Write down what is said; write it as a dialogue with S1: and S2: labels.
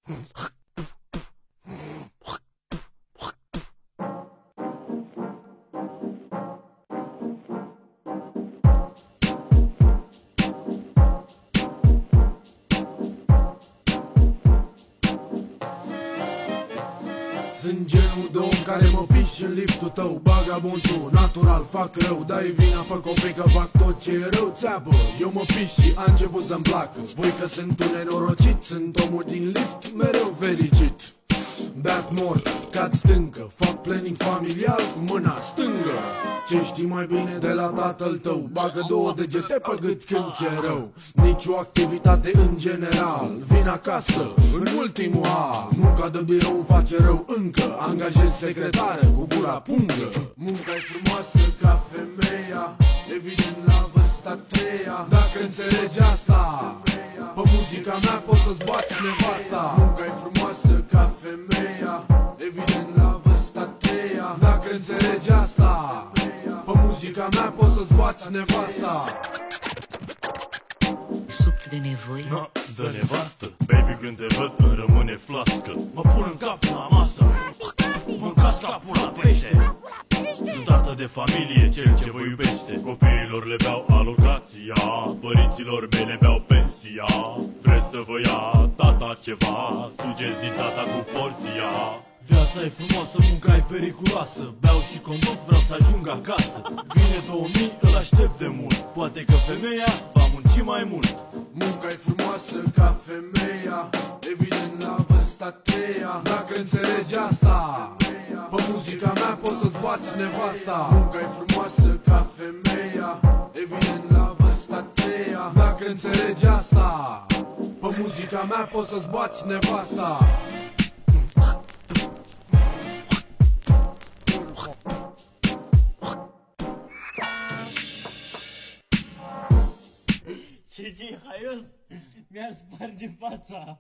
S1: Sunt genul de om care mă piși în liftul tău, vagabondul, natural, fac rău. Dai vina pe copii că fac tot ce e rău, țeapă. Eu mă piși și a început să-mi placă. Spui că sunt un nenorocit, sunt omul din lift, mereu fericit. Beat mor, cad stâncă, fac planning familial cu mâna stângă. Ce știi mai bine de la tatăl tău? Bagă două degete pe gât când ți-e rău. Nici o activitate în general. Vin acasă, în ultimul hal. Munca de birou îmi face rău încă. Angajez secretară cu gura pungă. Munca-i frumoasă ca femeia, evident la vârsta treia. Dacă înțelegi asta, pe muzica mea poți să-ți bați nevasta. Munca-i frumoasă ca femeia, evident la vârsta treia. Dacă înțelegi asta, pe muzica mea poți să-ți bați nevasta.
S2: Suc de nevoie?
S3: Na, de nevastă. Baby, când te văd îmi rămâne flască. Mă pun în cap la masă, mâncați capul la pește. Sunt tată de familie, cel ce vă iubește. Copiilor le beau alocația, părinților mei le beau pensia. Vreți să vă ia tata ceva, sugeți din tata cu porția. Viața e frumoasă, munca e periculoasă. Beau și conduc, vreau să ajung acasă. Vine 2000, îl aștept de mult. Poate că femeia va munci mai mult.
S1: Munca e frumoasă ca femeia, evident la vârsta treia. Dacă înțelegi asta, pe muzica mea poți să-ți bați nevasta. Munca e frumoasă ca femeia, evident la vârsta treia. Dacă înțelegi asta, pe muzica mea poți să-ți bați nevasta.
S4: Ce haios, mi-ar sparge fața.